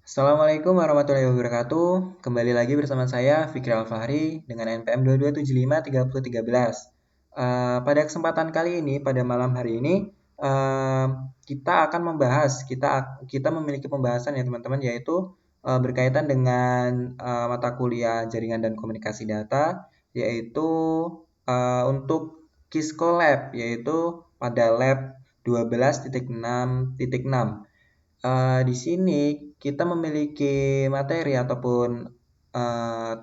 Assalamualaikum warahmatullahi wabarakatuh. Kembali lagi bersama saya Fikri Alfahri dengan NPM 22753013. Pada kesempatan kali ini, pada malam hari ini, kita akan membahas, kita memiliki pembahasan ya teman-teman, yaitu berkaitan dengan mata kuliah jaringan dan komunikasi data, yaitu untuk Kisco Lab, yaitu pada lab 12.6.6. Di sini kita memiliki materi ataupun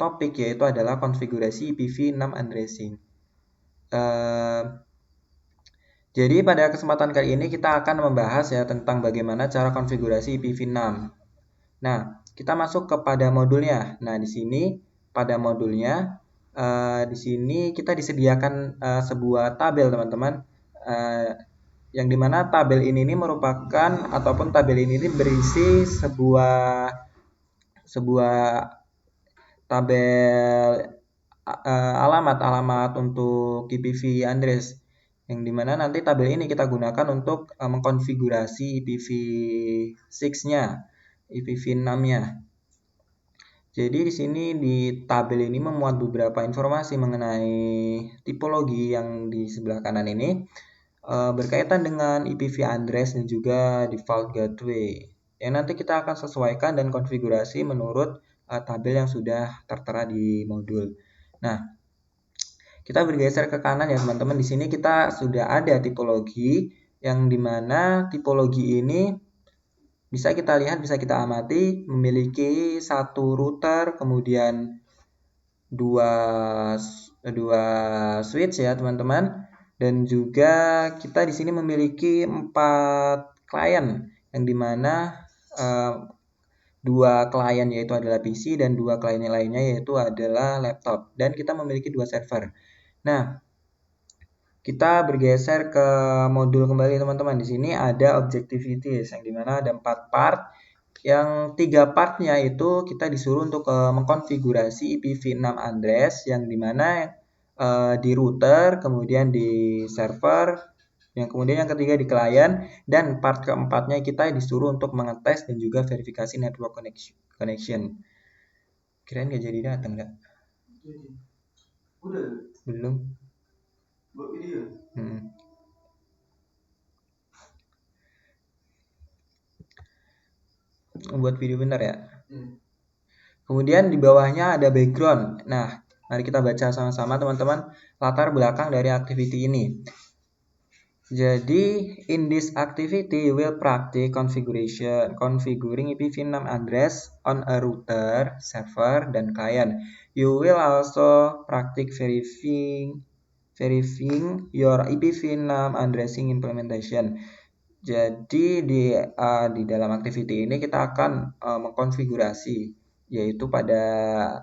topik, yaitu adalah konfigurasi IPv6 addressing. Jadi pada kesempatan kali ini kita akan membahas ya tentang bagaimana cara konfigurasi IPv6. Nah, kita masuk kepada modulnya. Nah, di sini pada modulnya di sini kita disediakan sebuah tabel teman-teman. Yang dimana tabel ini merupakan ataupun tabel ini berisi sebuah tabel alamat untuk IPv address, yang dimana nanti tabel ini kita gunakan untuk mengkonfigurasi IPv6-nya, IPv6-nya. Jadi di sini di tabel ini memuat beberapa informasi mengenai tipologi yang di sebelah kanan ini, berkaitan dengan IPv address dan juga default gateway, yang nanti kita akan sesuaikan dan konfigurasi menurut tabel yang sudah tertera di modul. Nah, kita bergeser ke kanan ya teman-teman. Di sini kita sudah ada tipologi, yang dimana tipologi ini bisa kita lihat, bisa kita amati memiliki satu router, kemudian dua switch ya teman-teman. Dan juga kita di sini memiliki 4 klien, yang dimana 2 klien yaitu adalah PC dan 2 klien lainnya yaitu adalah laptop. Dan kita memiliki 2 server. Nah, kita bergeser ke modul kembali teman-teman. Di sini ada objectivities, yang dimana ada 4 part. Yang 3 partnya itu kita disuruh untuk mengkonfigurasi IPv6 address, yang dimana di router, kemudian di server, yang kemudian yang ketiga di klien, dan part keempatnya kita disuruh untuk mengetes dan juga verifikasi network connection. Kirain gak jadi datang gak? Udah? Belum? Buat video? Buat video bentar ya. Kemudian di bawahnya ada background. Nah, mari kita baca sama-sama teman-teman latar belakang dari activity ini. Jadi, in this activity you will practice configuring IPv6 address on a router, server, dan client. You will also practice verifying your IPv6 addressing implementation. Jadi di dalam activity ini kita akan mengkonfigurasi, yaitu pada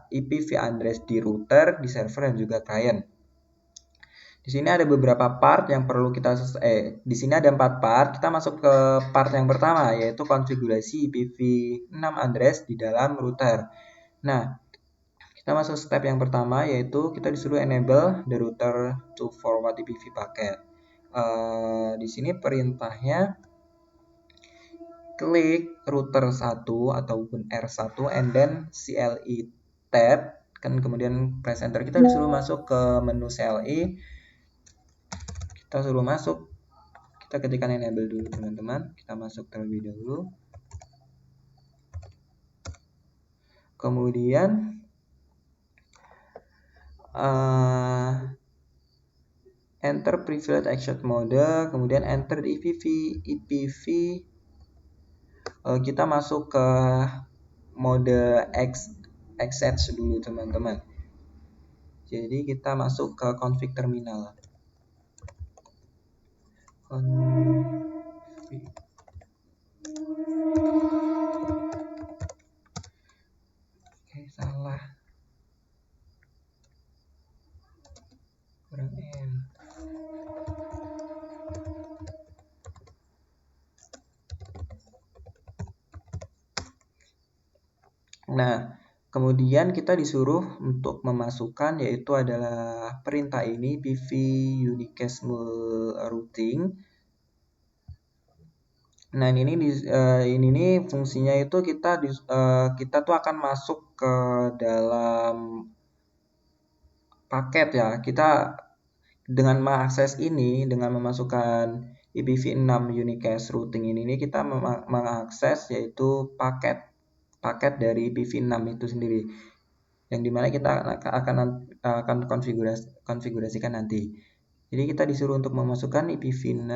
IPv address di router, di server, dan juga client. Di sini ada beberapa part yang perlu kita di sini ada 4 part. Kita masuk ke part yang pertama, yaitu konfigurasi IPv6 address di dalam router. Nah, kita masuk step yang pertama, yaitu kita disuruh enable the router to forward IPv packet. Di sini perintahnya klik router 1 ataupun R1 and then CLI tab, kan kemudian press enter. Kita disuruh masuk ke menu CLI. Kita suruh masuk, kita ketikkan enable dulu teman-teman. Kita masuk terlebih dahulu. Kemudian enter privilege access mode, kemudian enter di IPv. Kita masuk ke mode access dulu teman-teman. Jadi kita masuk ke config terminal. Salah. Kurang N. Nah, kemudian kita disuruh untuk memasukkan, yaitu adalah perintah ini, PV unicast routing. Nah, ini nih fungsinya itu kita tuh akan masuk ke dalam paket ya. Kita dengan mengakses ini, dengan memasukkan IPv6 unicast routing ini kita mengakses yaitu paket dari IPv6 itu sendiri, yang dimana kita akan konfigurasikan nanti. Jadi kita disuruh untuk memasukkan IPv6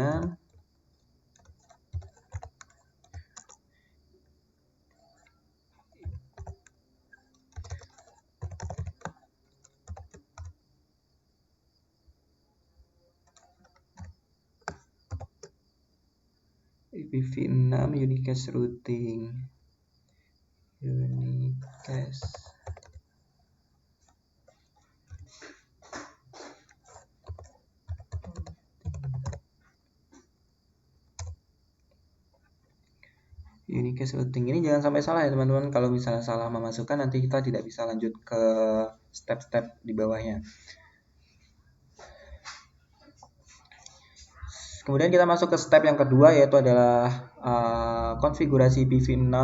IPv6 unicast routing. Unicast routing ini jangan sampai salah ya teman-teman. Kalau misalnya salah memasukkan, nanti kita tidak bisa lanjut ke step-step di bawahnya. Kemudian kita masuk ke step yang kedua, yaitu adalah konfigurasi IPv6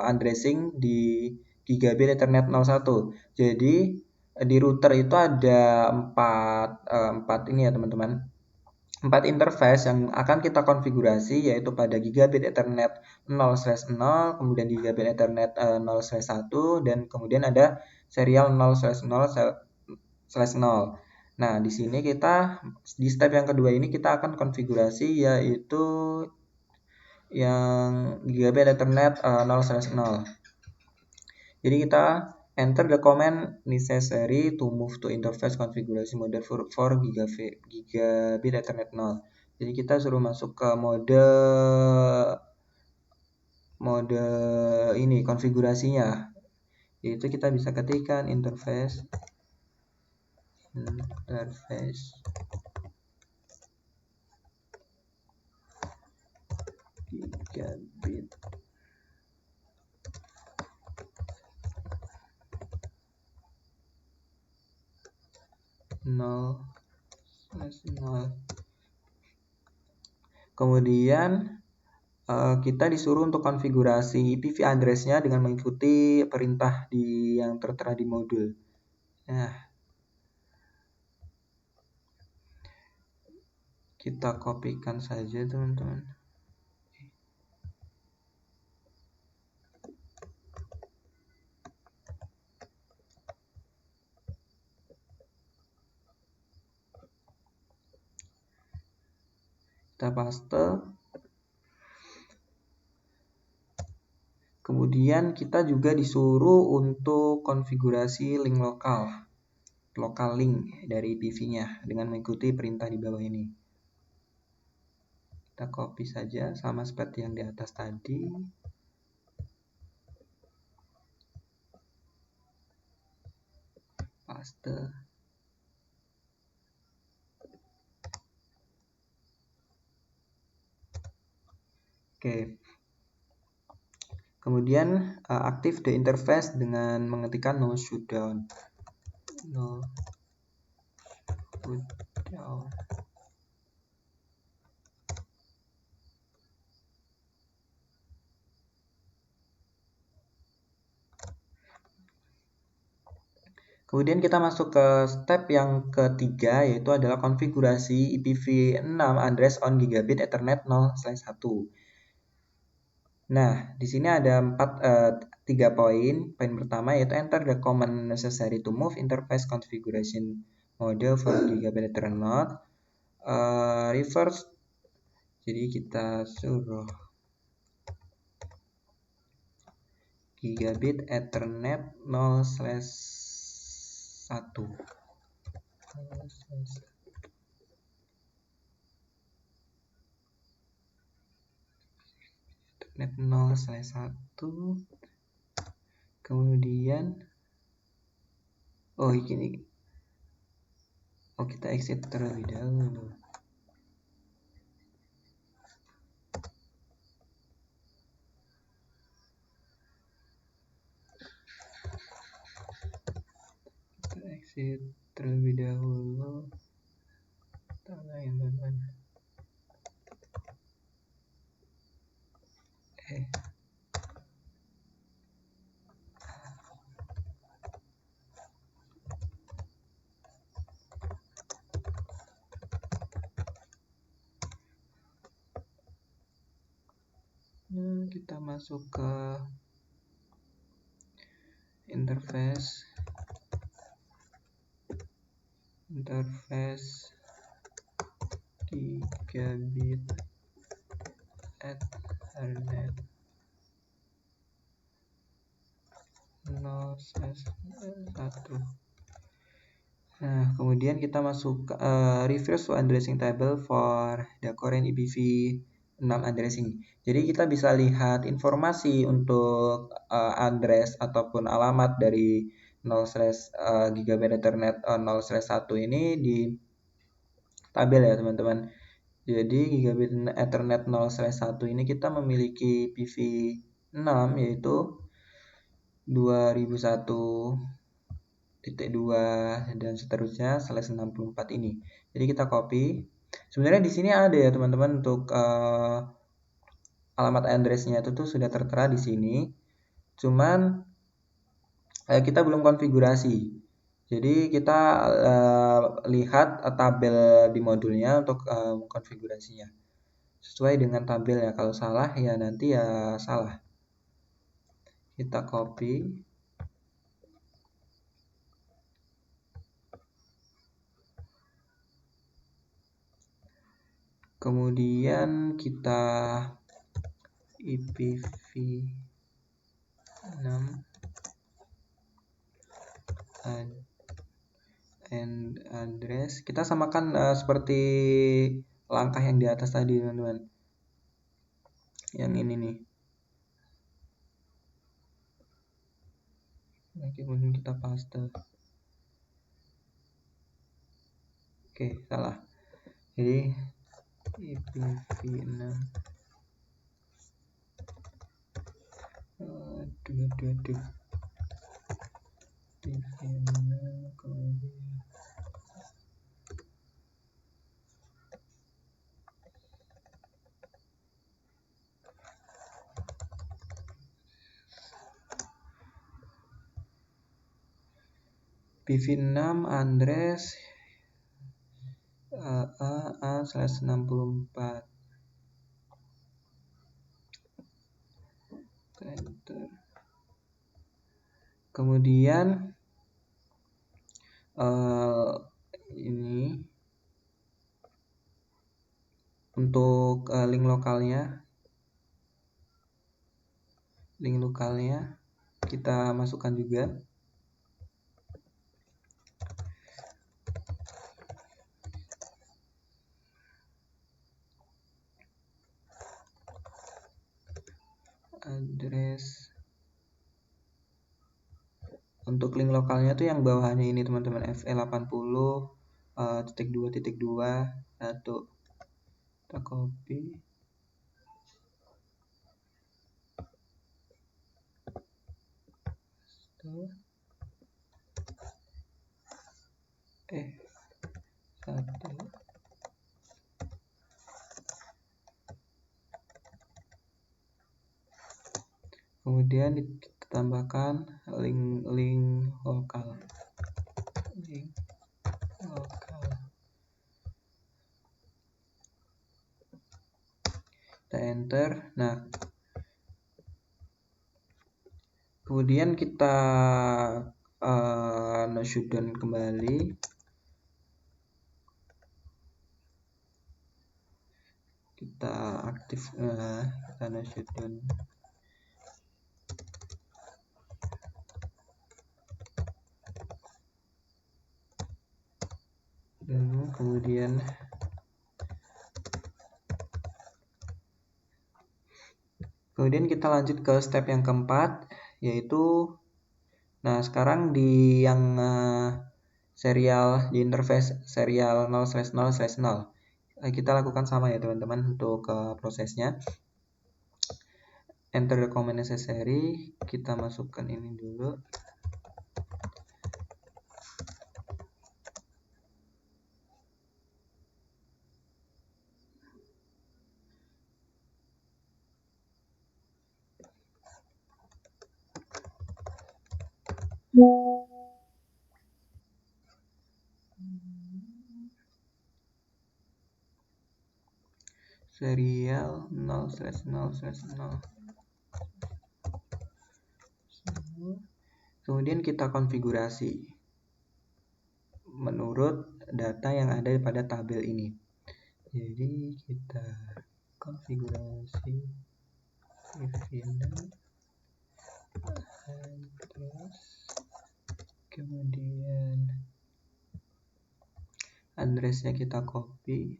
addressing di Gigabit Ethernet 01. Jadi di router itu ada empat ini ya teman-teman, 4 interface yang akan kita konfigurasi, yaitu pada Gigabit Ethernet 0/0, kemudian Gigabit Ethernet 0/1, dan kemudian ada serial 0/0/0. Nah, di sini kita di step yang kedua ini kita akan konfigurasi yaitu yang Gigabit Ethernet 0/0. Jadi kita enter the command necessary to move to interface configuration mode for Gigabit Ethernet 0. Jadi kita suruh masuk ke mode ini konfigurasinya. Yaitu kita bisa ketikkan interface Gigabit nol. Kemudian kita disuruh untuk konfigurasi IPv address-nya dengan mengikuti perintah yang tertera di modul. Nah, kita kopikan saja teman-teman. Kita paste. Kemudian kita juga disuruh untuk konfigurasi link lokal link dari IPv-nya dengan mengikuti perintah di bawah ini. Kita copy saja sama seperti yang di atas tadi. Paste. Oke. Kemudian aktif the interface dengan mengetikkan no shutdown. Kemudian kita masuk ke step yang ketiga, yaitu adalah konfigurasi IPv6 address on Gigabit Ethernet 0/1. Nah, di sini ada 3 poin. Poin pertama yaitu enter the command necessary to move interface configuration mode for Gigabit Ethernet. Reverse. Jadi kita suruh Gigabit Ethernet 0/1. Ethernet 0/1. Kemudian kita exit terlebih dahulu. Kita masuk ke interface gigabit Ethernet 0/1. Nah, kemudian kita masuk refresh to addressing table for the current IPv6 addressing. Jadi kita bisa lihat informasi untuk address ataupun alamat dari 0/gigabit Ethernet 0/1 ini di tabel ya teman-teman. Jadi gigabit Ethernet 0/1 ini kita memiliki IPv6 yaitu 2001.2 dan seterusnya /64 ini. Jadi kita copy. Sebenarnya di sini ada ya teman-teman untuk alamat address-nya itu tuh sudah tertera di sini. Cuman kita belum konfigurasi. Jadi kita lihat tabel di modulnya untuk konfigurasinya. Sesuai dengan tabel ya. Kalau salah ya nanti ya salah. Kita copy. Kemudian kita IPv6 and address. Kita samakan seperti langkah yang di atas tadi teman-teman. Yang ini nih. Kemudian kita paste. Oke, salah. Jadi IPv6 IPv6 kemudian IPv6 address A/64. Enter. Kemudian ini untuk link lokalnya kita masukkan juga. Address untuk link lokalnya tuh yang bawahnya ini teman-teman, FE80.2.2.1. Kita copy. Satu. Kemudian ditambahkan link lokal. Kita enter. Nah, kemudian kita no shutdown kembali. Kita aktif, kita no shutdown. Kemudian kita lanjut ke step yang keempat, yaitu nah sekarang di yang serial di interface serial 0/0/0 kita lakukan sama ya teman-teman untuk prosesnya. Enter the command necessary, kita masukkan ini dulu. serial 0/0/0. Kemudian kita konfigurasi menurut data yang ada pada tabel ini. Jadi kita konfigurasi kemudian addressnya kita copy,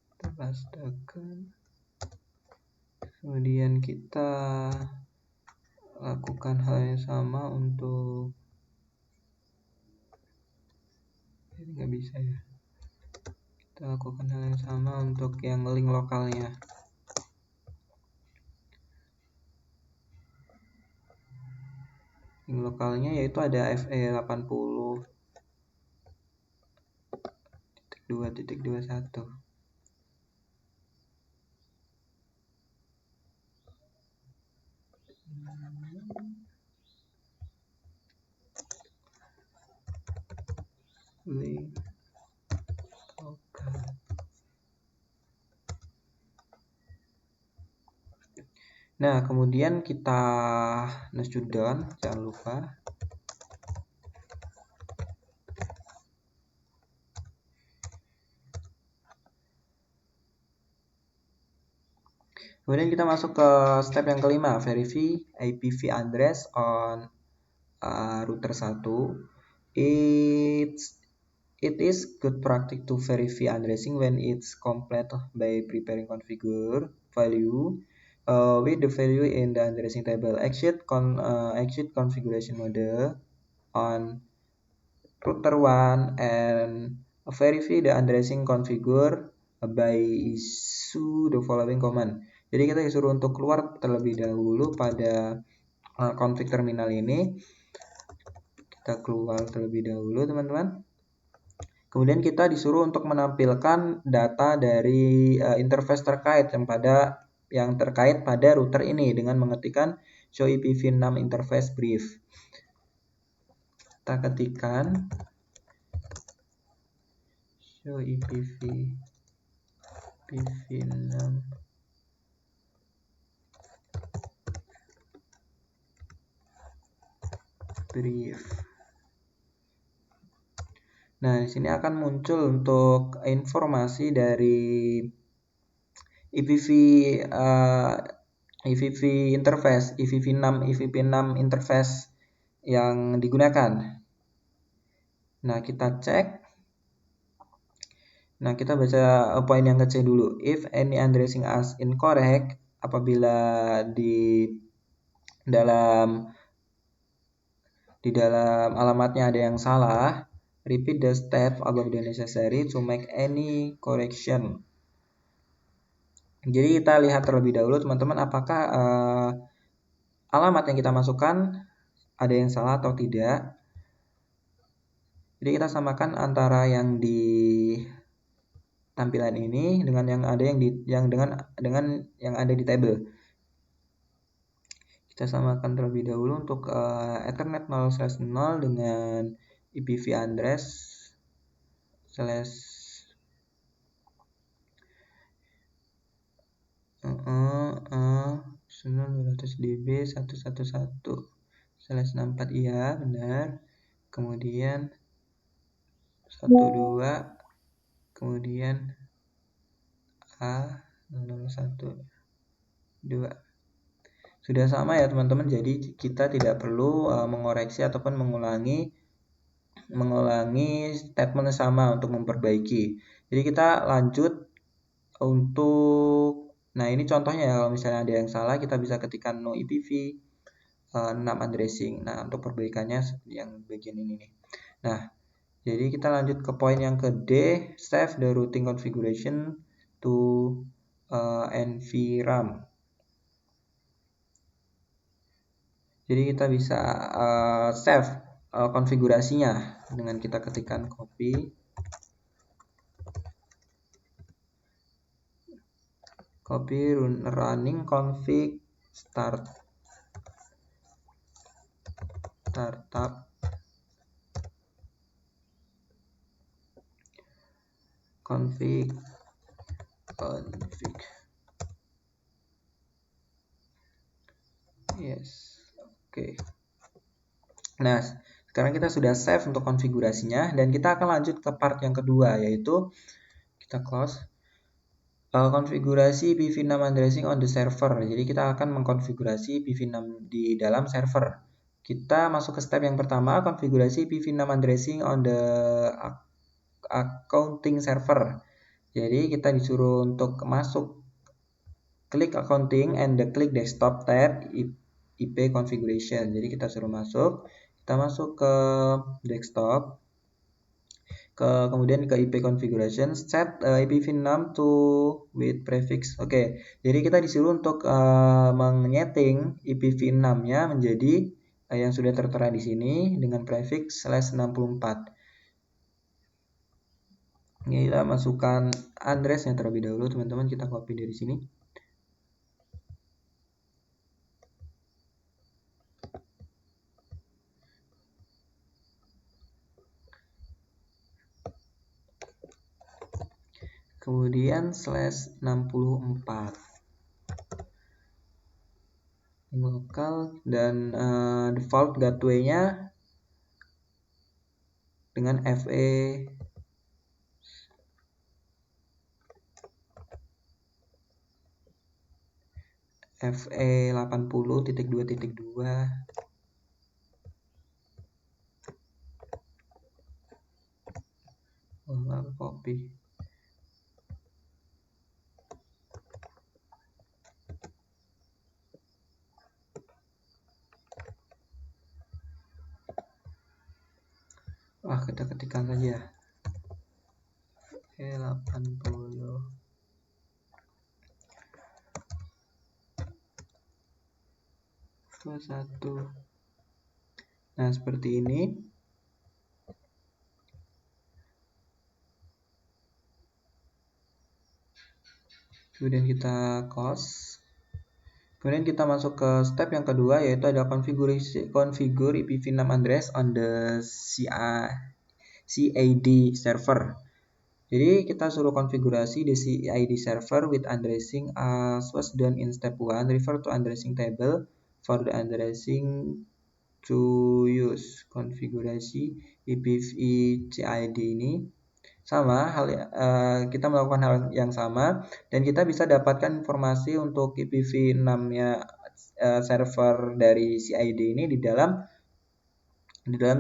kita pastekan, kemudian kita lakukan hal yang sama untuk nggak bisa ya, kita lakukan hal yang sama untuk yang link lokalnya. Link lokalnya yaitu ada FE80.2.21. Link lokal. Nah, kemudian kita nested down, jangan lupa. Kemudian kita masuk ke step yang kelima, verify IPv address on router 1. It is good practice to verify addressing when it's complete by preparing configure value with the value in the addressing table. Exit configuration mode on router 1 and verify the addressing configure by issue the following command. Jadi kita disuruh untuk keluar terlebih dahulu pada config terminal ini. Kita keluar terlebih dahulu, teman-teman. Kemudian kita disuruh untuk menampilkan data dari interface terkait yang terkait pada router ini dengan mengetikkan show IPv6 interface brief. Kita ketikkan show IPv6 brief. Nah, di sini akan muncul untuk informasi dari IPv interface, IPv6 interface yang digunakan. Nah, kita cek. Nah, kita baca poin yang ke C dulu. If any addressing is incorrect, apabila di dalam alamatnya ada yang salah, repeat the step above the necessary to make any correction. Jadi kita lihat terlebih dahulu, teman-teman, apakah alamat yang kita masukkan ada yang salah atau tidak. Jadi kita samakan antara yang di tampilan ini dengan yang ada dengan yang ada di tabel. Kita samakan terlebih dahulu untuk Ethernet 0/0 dengan IPv address /200db 111/64, iya benar. Kemudian 12, kemudian A012. Sudah sama ya, teman-teman. Jadi kita tidak perlu mengoreksi ataupun mengulangi statement sama untuk memperbaiki. Jadi kita lanjut untuk, nah ini contohnya ya, kalau misalnya ada yang salah kita bisa ketikkan no IPv6 addressing. Nah, untuk perbaikannya yang bagian ini nih. Nah, jadi kita lanjut ke poin yang ke D, save the routing configuration to NVRAM. Jadi kita bisa save konfigurasinya dengan kita ketikkan copy copy running config startup config yes. Oke. Nah, sekarang kita sudah save untuk konfigurasinya dan kita akan lanjut ke part yang kedua, yaitu kita close konfigurasi ipv6 addressing on the server. Jadi kita akan mengkonfigurasi ipv6 di dalam server. Kita masuk ke step yang pertama, konfigurasi ipv6 addressing on the accounting server. Jadi kita disuruh untuk masuk klik accounting and the click desktop tab IP configuration. Jadi kita suruh masuk, kita masuk ke desktop, kemudian ke IP configuration, set IPv6 to with prefix. Oke, jadi kita disuruh untuk menyeting IPv6-nya menjadi yang sudah tertera di sini dengan prefix /64. Ini kita masukkan address-nya terlebih dahulu, teman-teman. Kita copy dari sini. Kemudian /64 lokal dan default gateway-nya dengan FE 80.2.2. Copy. Kita ketikkan saja 80. Satu. Nah, seperti ini. Kemudian kita close. Kemudian kita masuk ke step yang kedua, yaitu ada configure IPv6 address on the CID server. Jadi kita suruh konfigurasi di CID server with addressing as was done in step 1. Refer to addressing table for the addressing to use. Konfigurasi IPv CID ini sama hal, kita melakukan hal yang sama dan kita bisa dapatkan informasi untuk IPv6-nya server dari CID ini di dalam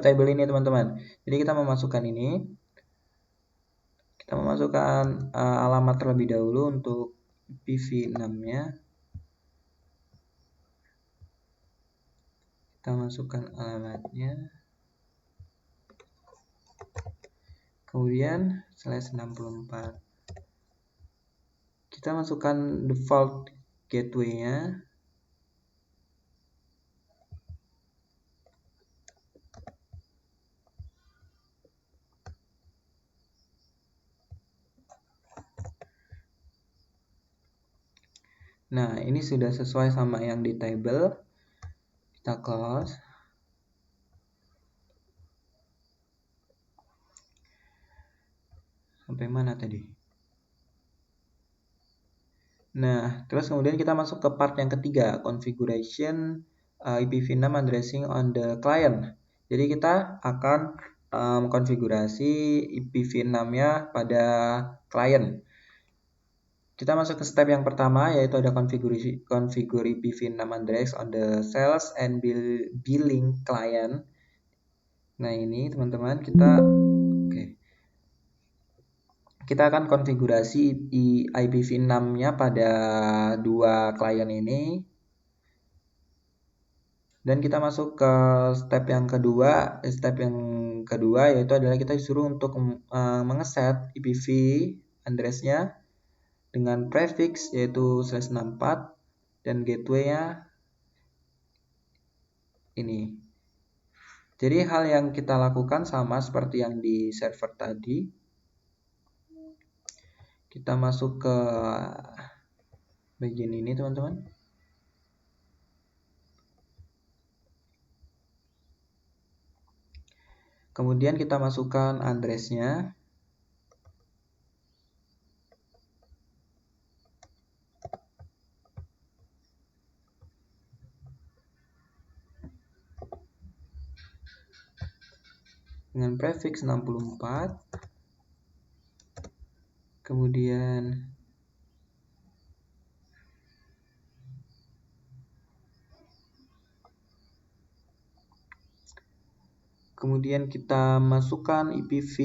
table ini, teman-teman. Jadi kita memasukkan ini. Kita memasukkan alamat terlebih dahulu untuk IPv6-nya. Kita masukkan alamatnya. Kemudian /64. Kita masukkan default gateway-nya. Nah, ini sudah sesuai sama yang di table. Kita close. Sampai mana tadi? Nah, terus kemudian kita masuk ke part yang ketiga, configuration IPv6 addressing on the client. Jadi kita akan mengkonfigurasi IPv6-nya pada klien. Kita masuk ke step yang pertama, yaitu ada configure IPv6 address on the sales and billing client. Nah, ini teman-teman kita akan konfigurasi IPv6-nya pada dua klien ini. Dan kita masuk ke step yang kedua. Step yang kedua yaitu adalah kita disuruh untuk mengeset IPv address-nya dengan prefix yaitu /64 dan gateway-nya ini. Jadi hal yang kita lakukan sama seperti yang di server tadi. Kita masuk ke bagian ini teman-teman. Kemudian kita masukkan address-nya. Dengan prefix 64. Kemudian kita masukkan IPv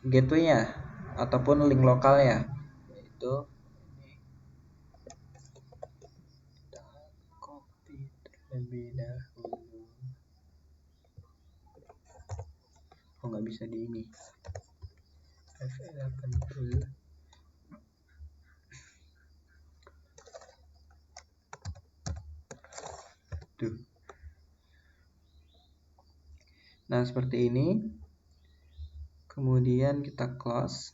gateway-nya ataupun link lokalnya. Itu kita copy terlebih dahulu. Oh, nggak bisa di ini. F11 dulu. Tuh. Nah, seperti ini. Kemudian kita close.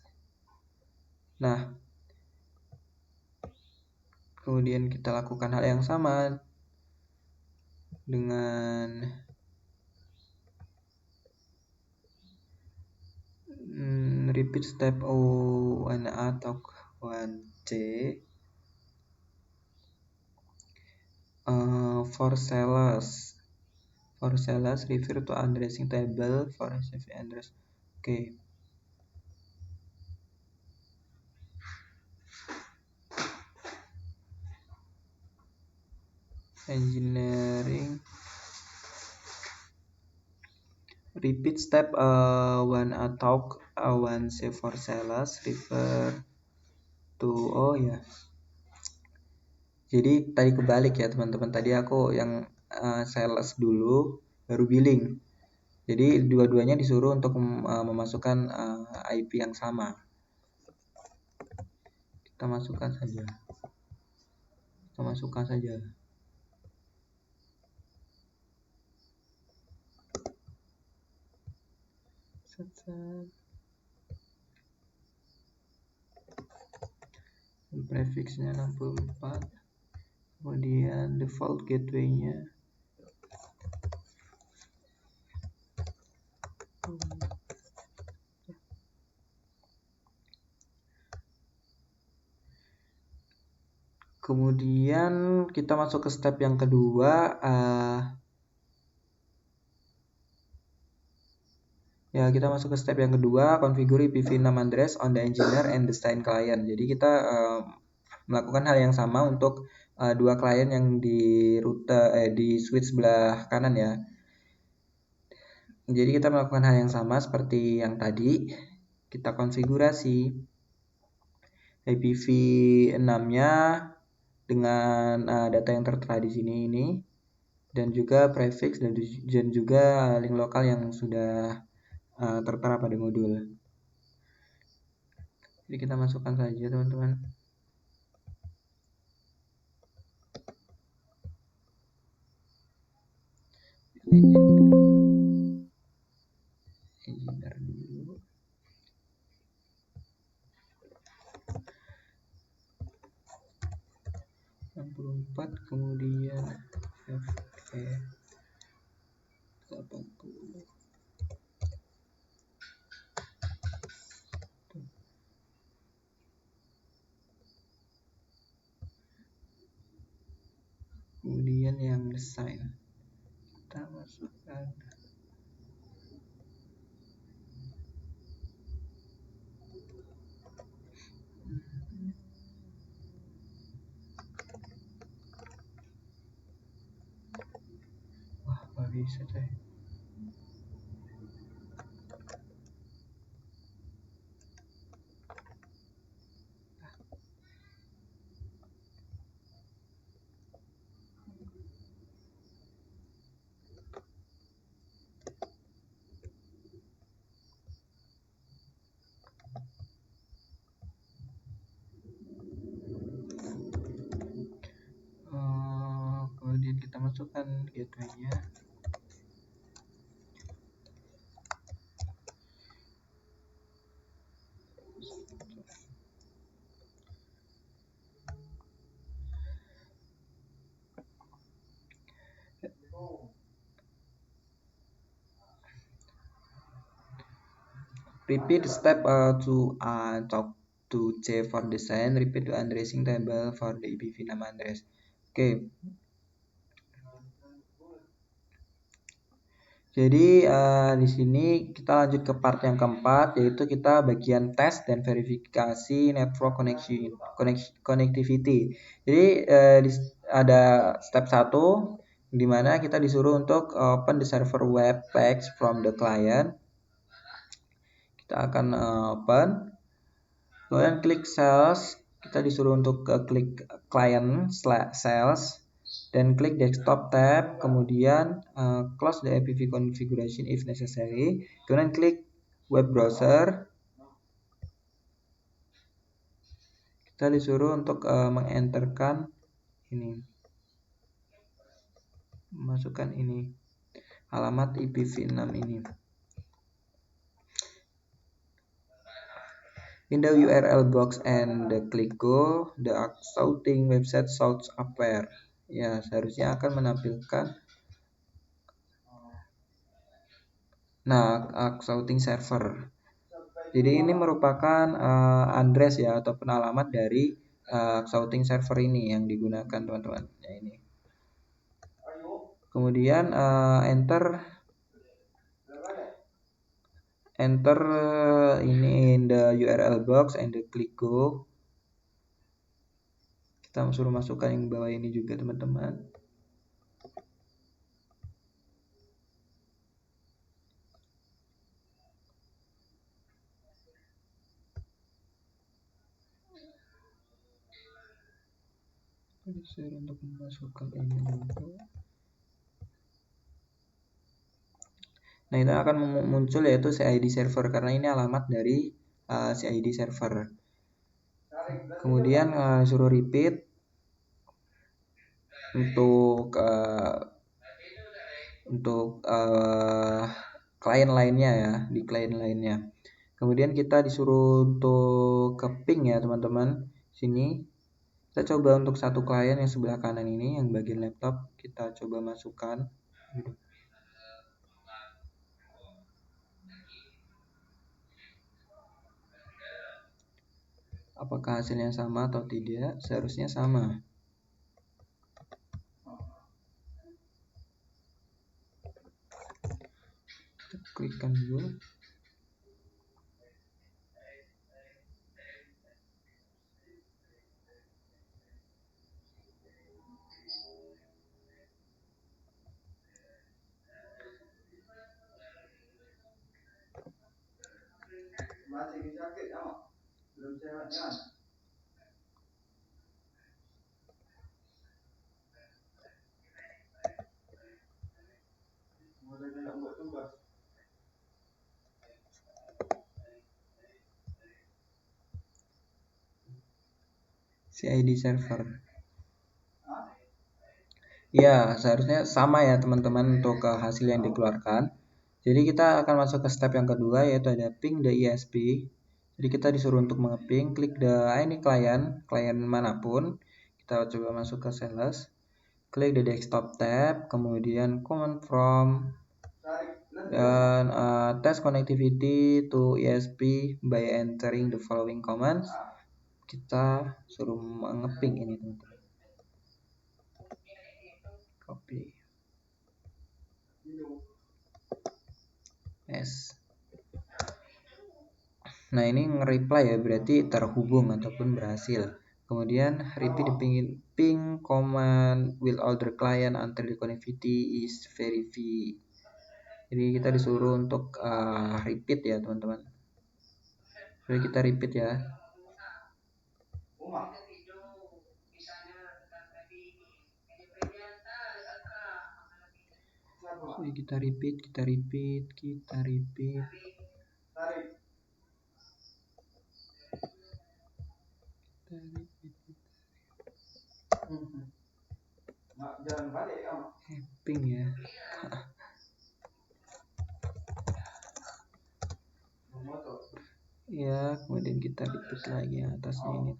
Nah, kemudian kita lakukan hal yang sama dengan repeat step O1A atau 1C for sales refer to addressing table for CV address. Oke. Engineering repeat step 1A talk 1C for sales refer to jadi tadi kebalik ya teman-teman, tadi aku yang sales dulu baru billing, jadi dua-duanya disuruh untuk memasukkan IP yang sama. Kita masukkan saja. Prefixnya 64. Kemudian default gateway-nya kemudian kita masuk ke step yang kedua. Kita masuk ke step yang kedua, configure IPv6 address on the engineer and the destined client. Jadi kita melakukan hal yang sama untuk dua klien yang di rute di switch sebelah kanan ya. Jadi kita melakukan hal yang sama seperti yang tadi. Kita konfigurasi IPv6-nya dengan data yang tertera di sini ini, dan juga prefix dan juga link lokal yang sudah tertera pada modul. Jadi kita masukkan saja teman-teman. Engineer dulu. Kemudian FE 80. Kemudian yang desain kita masukkan nggak bisa deh. Kemudian kita masukkan gateway-nya. Repeat step talk to C for design. Repeat the addressing table for the IPv name address. Oke. Jadi di sini kita lanjut ke part yang keempat, yaitu kita bagian tes dan verifikasi network connectivity. Jadi ada step 1 di mana kita disuruh untuk open the server web page from the client. Kita akan open, kemudian klik sales. Kita disuruh untuk klik client sales. Dan klik desktop tab, kemudian close the IPv configuration if necessary, kemudian klik web browser. Kita disuruh untuk mengenterkan ini, masukkan ini alamat IPv6 ini. In the URL box and the click go, the Axouting website should appear. Ya, seharusnya akan menampilkan Axouting server. Jadi ini merupakan address ya ataupun alamat dari Axouting server ini yang digunakan teman-teman. Ya, ini. Kemudian enter ini in the URL box and the click go. Kita suruh masukkan yang bawah ini juga teman-teman. Disuruh untuk memasukkan ini dulu. Nah, itu akan muncul yaitu CID server karena ini alamat dari CID server. Kemudian suruh repeat untuk klien lainnya ya, di klien lainnya. Kemudian kita disuruh untuk ke ping ya teman-teman. Sini kita coba untuk satu klien yang sebelah kanan ini, yang bagian laptop, kita coba masukkan. Apakah hasilnya sama atau tidak? Seharusnya sama. Kita klikkan dulu. Masih sakit ama? Belum sehat kan? Mulai nak buat tugas. CID server. Ya, seharusnya sama ya teman-teman untuk hasil yang dikeluarkan. Jadi kita akan masuk ke step yang kedua, yaitu ada ping the ISP. Jadi kita disuruh untuk mengeping, klik ini klien manapun. Kita coba masuk ke sales, klik the desktop tab, kemudian command from, dan test connectivity to ISP by entering the following commands. Kita suruh mengeping ini teman-teman. Copy. Yes. Nah, ini nge-reply ya, berarti terhubung ataupun berhasil. Kemudian repeat the ping command with other client until the connectivity is verified. Jadi kita disuruh untuk repeat ya teman-teman. Jadi kita repeat ya. Jadi kita repeat. Ping ya. Ya, kemudian kita repeat lagi atasnya ini.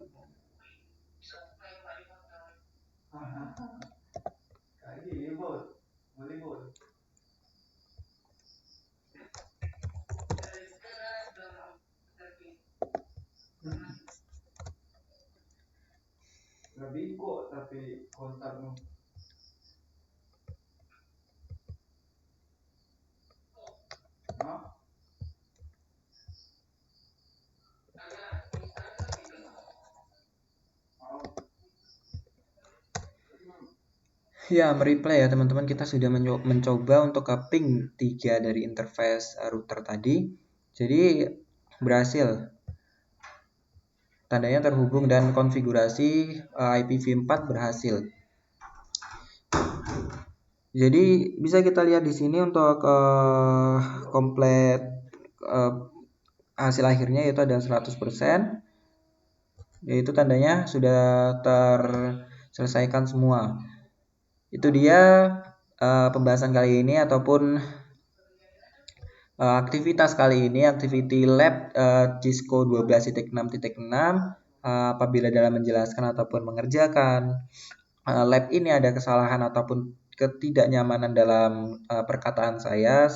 Ya, mereplay ya teman-teman, kita sudah mencoba untuk ke ping 3 dari interface router tadi. Jadi berhasil. Tandanya terhubung dan konfigurasi IPv4 berhasil. Jadi bisa kita lihat di sini untuk komplit hasil akhirnya yaitu ada 100%. Yaitu tandanya sudah terselesaikan semua. Itu dia pembahasan kali ini ataupun aktivitas kali ini, activity lab Cisco 12.6.6. Apabila dalam menjelaskan ataupun mengerjakan lab ini ada kesalahan ataupun ketidaknyamanan dalam perkataan saya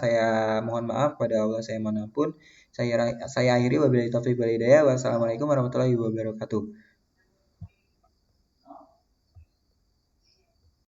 mohon maaf pada Allah, saya mohon ampun. Saya akhiri, wabillahi taufiq wal hidayah. Wassalamualaikum warahmatullahi wabarakatuh.